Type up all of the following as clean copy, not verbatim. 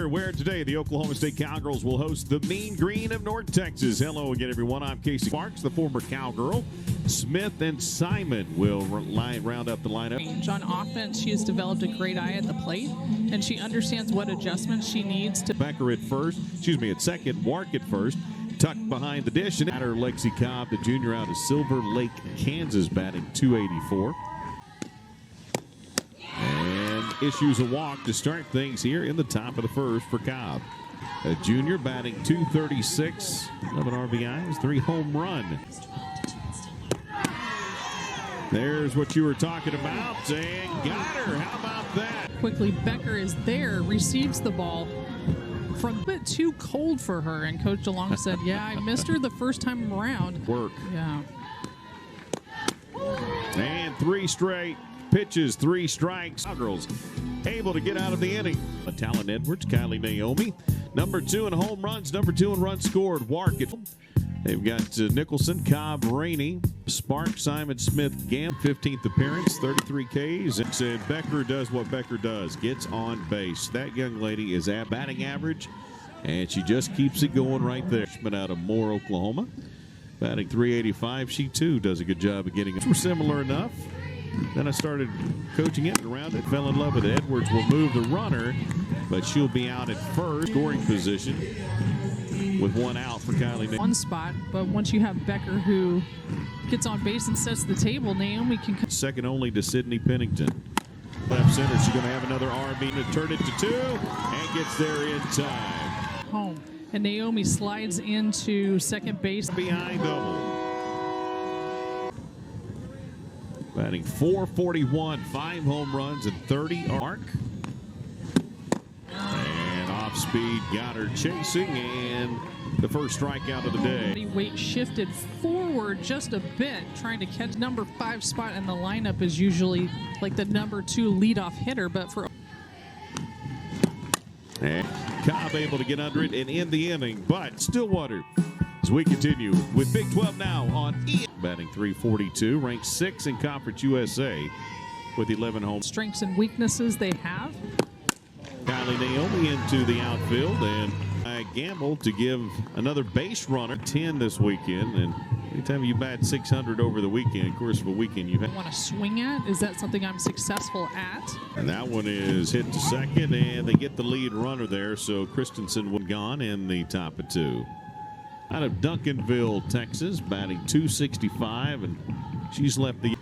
Where today the Oklahoma State Cowgirls will host the Mean Green of North Texas. Hello again, everyone. I'm Casey Parks, the former Cowgirl. Smith and Simon will round up the lineup. On offense, she has developed a great eye at the plate, and she understands what adjustments she needs to. Becker at second, Wark at first, tucked behind the dish. And batter Lexi Cobb, the junior out of Silver Lake, Kansas, batting .284. Issues a walk to start things here in the top of the first for Cobb. A junior batting .236, 11 RBIs, 3 home run. There's what you were talking about, and got her. How about that? Quickly, Becker is there, receives the ball from a bit too cold for her, and Coach DeLong said, yeah, I missed her the first time around. Work. Yeah. And 3 straight pitches, 3 strikes. Cowgirls able to get out of the inning. Talon Edwards, Kylie Naomi. Number 2 in home runs, number 2 in runs scored. Wark. They've got Nicholson, Cobb, Rainey, Spark, Simon, Smith, Gam. 15th appearance, 33 Ks. And said Becker does what Becker does, gets on base. That young lady is at batting average, and she just keeps it going right there. But out of Moore, Oklahoma, batting .385. She too does a good job of getting it. We're similar enough. Then I started coaching it around it, fell in love with it. Edwards will move the runner, but she'll be out at first, scoring position with 1 out for Kylie. One spot, but once you have Becker who gets on base and sets the table, Naomi can. Second only to Sydney Pennington. Left center, she's going to have another RB to turn it to 2 and gets there in time. Home. And Naomi slides into second base. Behind double. Batting .441, 5 home runs and 30 arc. And off speed, got her chasing, and the first strikeout of the day. Weight shifted forward just a bit, trying to catch number 5 spot, and the lineup is usually like the number 2 leadoff hitter, but for. And Cobb able to get under it and end the inning, but Stillwater. As we continue with Big 12 now on E. Batting .342, ranked 6th in Conference USA with 11 home. Strengths and weaknesses they have. Kylie Naomi into the outfield, and I gambled to give another base runner 10 this weekend. And anytime you bat 600 over the weekend, of course, for a weekend you want to swing at. Is that something I'm successful at? And that one is hit to second, and they get the lead runner there. So Christensen was gone in the top of 2. Out of Duncanville, Texas, batting .265, and she's left the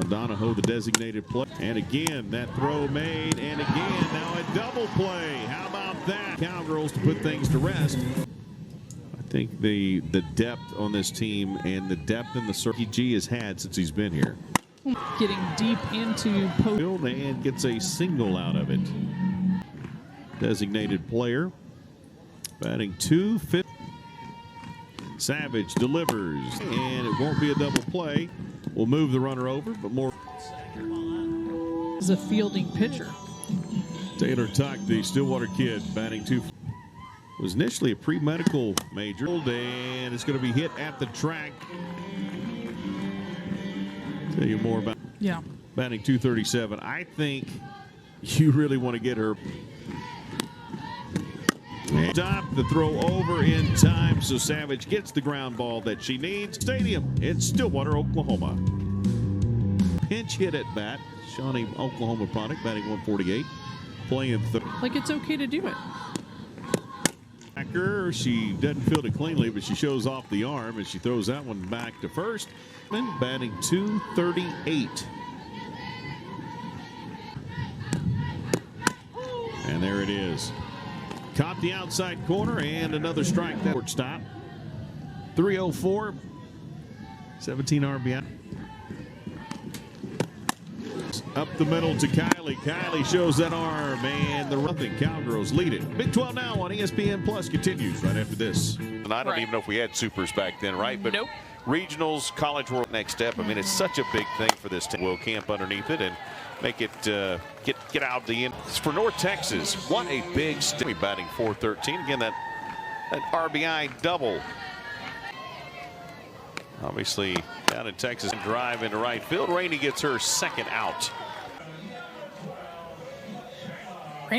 Donahoe, the designated play. And again, that throw made, and again, now a double play. How about that? Cowgirls to put things to rest. I think the depth on this team and the depth in the circle G has had since he's been here. Getting deep into post. And gets a single out of it. Designated player, batting .250. Savage delivers, and it won't be a double play. We'll move the runner over, but more. As a fielding pitcher. Taylor Tuck, the Stillwater kid, batting .2. Was initially a pre-medical major, and it's going to be hit at the track. Tell you more about. Yeah. Batting .237. I think you really want to get her. Stop the throw over in time, so Savage gets the ground ball that she needs. Stadium in Stillwater, Oklahoma. Pinch hit at bat. Shawnee, Oklahoma product, batting .148. Playing third. Like it's okay to do it. She doesn't field it cleanly, but she shows off the arm, and she throws that one back to first. Batting .238. And there it is. Caught the outside corner, and another strike. That stop. 304. 17 RBI. Up the middle to Kylie. Kylie shows that arm, and the nothing. Cowgirls lead it. Big 12 now on ESPN Plus continues right after this. And I don't even know if we had supers back then, right? But nope. Regionals, College World, next step. I mean, it's such a big thing for this team. We'll camp underneath it and make it get out of the end. For North Texas, what a big step. Batting .413. Again, that RBI double. Obviously, down in Texas, drive into right field. Rainey gets her second out.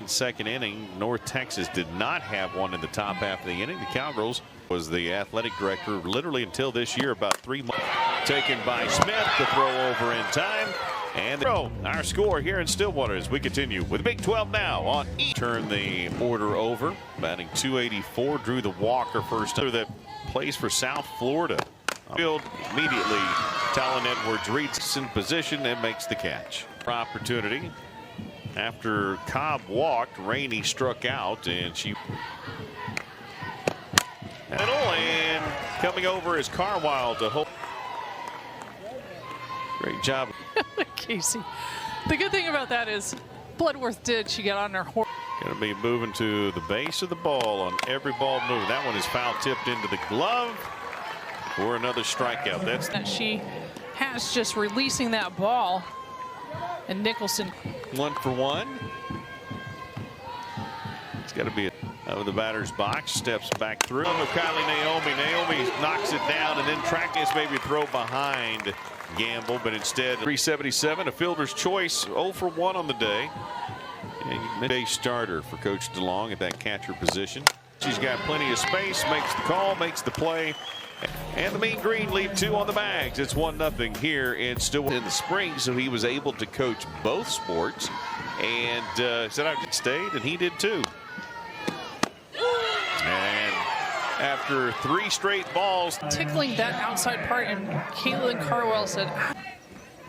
Second inning, North Texas did not have one in the top half of the inning. The Cowgirls was the athletic director literally until this year, about 3 months. Taken by Smith, the throw over in time. And our score here in Stillwater as we continue with Big 12 now on E. Turn the order over. Batting .284, drew the walker first that plays for South Florida. Field immediately, Talon Edwards reads in position and makes the catch. Opportunity. After Cobb walked, Rainey struck out, and she middle, and coming over is Carwile to hold. Great job. Casey. The good thing about that is Bloodworth she got on her horse. Going to be moving to the base of the ball on every ball move. That one is foul tipped into the glove for another strikeout. That's that she has just releasing that ball. And Nicholson. 1 for 1. It's got to be out of the batter's box. Steps back through. Kylie Naomi. Naomi knocks it down and then Trackness maybe throw behind Gamble, but instead 377, a fielder's choice. 0 for 1 on the day. And midday starter for Coach DeLong at that catcher position. She's got plenty of space, makes the call, makes the play. And the Mean Green leave 2 on the bags. It's 1-0 here in Stillwater in the spring, so he was able to coach both sports. And said I stayed, and he did too. And after 3 straight balls, tickling that outside part, and Caitlin Carwell said,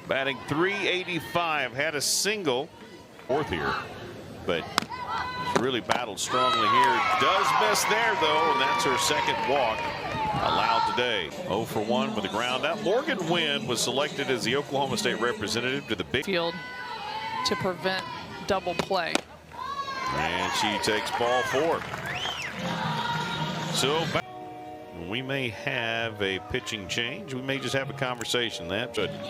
batting .385, had a single, 4th here, but really battled strongly here. Does miss there though, and that's her second walk allowed today. 0 for 1 with a ground out. Morgan Wynn was selected as the Oklahoma State representative to the big field to prevent double play. And she takes ball 4. So we may have a pitching change. We may just have a conversation.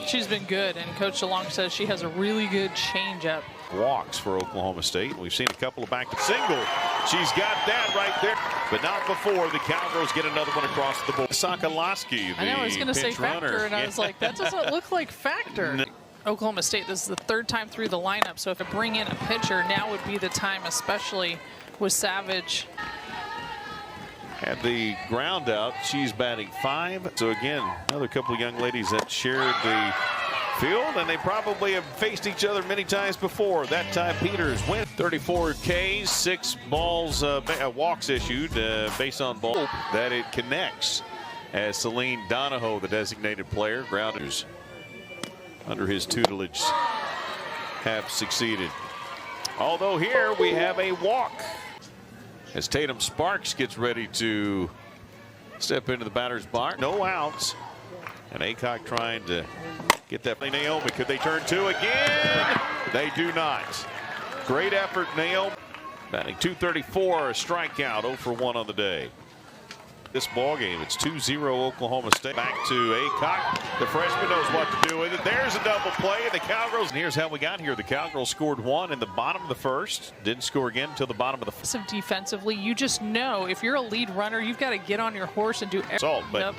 She's been good, and Coach DeLong says she has a really good changeup. Walks for Oklahoma State. We've seen a couple of back to single. She's got that right there, but not before the Cowgirls get another one across the board. Sokolowski, I know I was going to say Factor, runner. And I was like, that doesn't look like Factor. No. Oklahoma State, this is the 3rd time through the lineup, so if they bring in a pitcher, now would be the time, especially with Savage. At the ground out, she's batting 5. So again, another couple of young ladies that shared the field, and they probably have faced each other many times before. That time Peters went 34 Ks, 6 balls, walks issued based on ball that it connects. As Celine Donahoe, the designated player, grounders under his tutelage have succeeded. Although here we have a walk as Tatum Sparks gets ready to step into the batter's box. No outs. And Aycock trying to get that. Naomi, could they turn 2 again? They do not. Great effort, Naomi. Batting .234, a strikeout, 0 for 1 on the day. This ball game, it's 2-0 Oklahoma State. Back to Aycock. The freshman knows what to do with it. There's a double play, and the Cowgirls. And here's how we got here. The Cowgirls scored 1 in the bottom of the 1st. Didn't score again until the bottom of the 1st. Defensively, you just know if you're a lead runner, you've got to get on your horse and do everything. But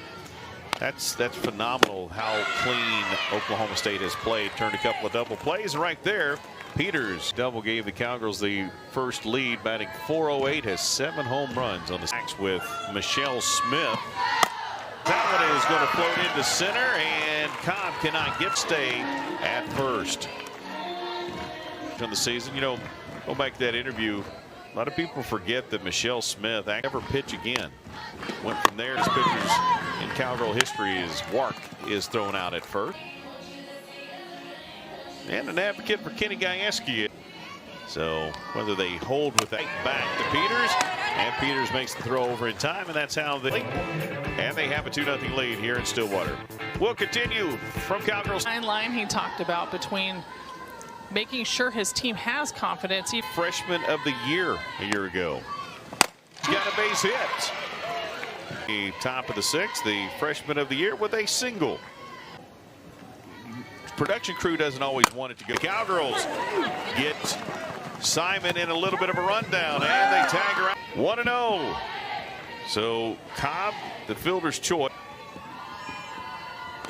that's phenomenal how clean Oklahoma State has played. Turned a couple of double plays right there. Peters double gave the Cowgirls the first lead, batting .408, has 7 home runs on the sacks with Michelle Smith. That one is going to float into center, and Cobb cannot stay at first. On the season, you know, go back to that interview. A lot of people forget that Michelle Smith never pitch again. Went from there. As pitchers in Cowgirl history is Wark is thrown out at first. And an advocate for Kenny Gajewski. So whether they hold with that back to Peters, and Peters makes the throw over in time, and that's how they have a 2-0 lead here in Stillwater. We'll continue from Cowgirls. Line he talked about between making sure his team has confidence. Freshman of the year a year ago. Got a base hit. The top of the 6th, the freshman of the year with a single. Production crew doesn't always want it to go. Cowgirls get Simon in a little bit of a rundown, and they tag her out 1-0. So Cobb, the fielder's choice.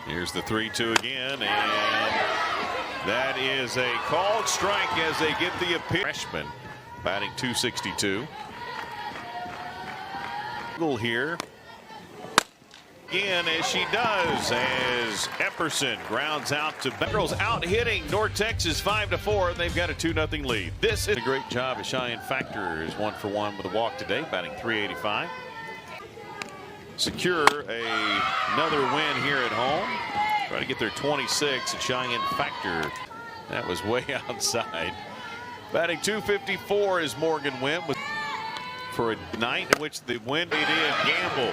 Here's the 3-2 again, and that is a called strike as they get the appearance. Freshman batting .262. Here again, as she does, as Epperson grounds out to Girls out hitting North Texas 5-4. They've got a 2-0 lead. This is a great job as Cheyenne Factor is 1 for 1 with a walk today, batting .385. Secure another win here at home. Try to get their 26 at Cheyenne Factor. That was way outside. Batting .254 is Morgan Wynn with for a night in which the win made in. Gamble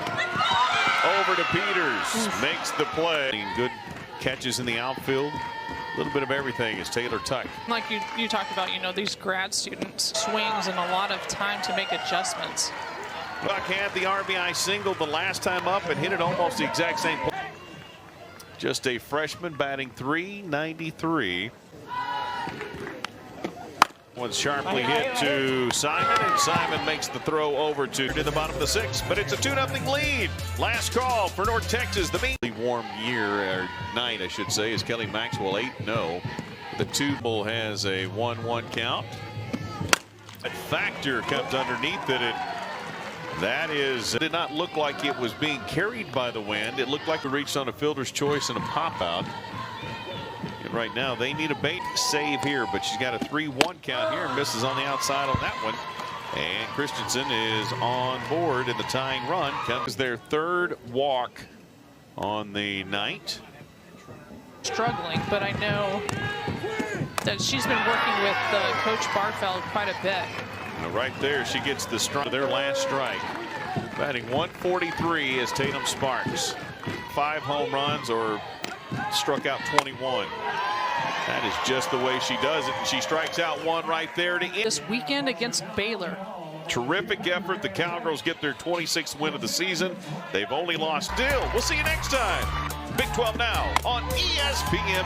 over to Peters, makes the play. Good catches in the outfield. A little bit of everything is Taylor Tuck. Like you talked about, these grad students swings and a lot of time to make adjustments. Buck had the RBI single the last time up and hit it almost the exact same play. Just a freshman batting .393. Was sharply hit to Simon, and Simon makes the throw over to the bottom of the 6th, but it's a 2-0 lead. Last call for North Texas. The warm year, or night, I should say, is Kelly Maxwell 8-0. The 2-ball has a 1-1 count. That Factor comes underneath it. It did not look like it was being carried by the wind. It looked like it reached on a fielder's choice and a pop out. Right now they need a bait save here, but she's got a 3-1 count here and misses on the outside on that one. And Christensen is on board in the tying run. Comes their 3rd walk on the night. Struggling, but I know that she's been working with Coach Barfeld quite a bit. And right there, she gets the strike. Their last strike. Batting .143 is Tatum Sparks. 5 home runs or struck out 21. That is just the way she does it. She strikes out 1 right there to end this weekend against Baylor. Terrific effort. The Cowgirls get their 26th win of the season. They've only lost. We'll see you next time. Big 12 Now on ESPN+.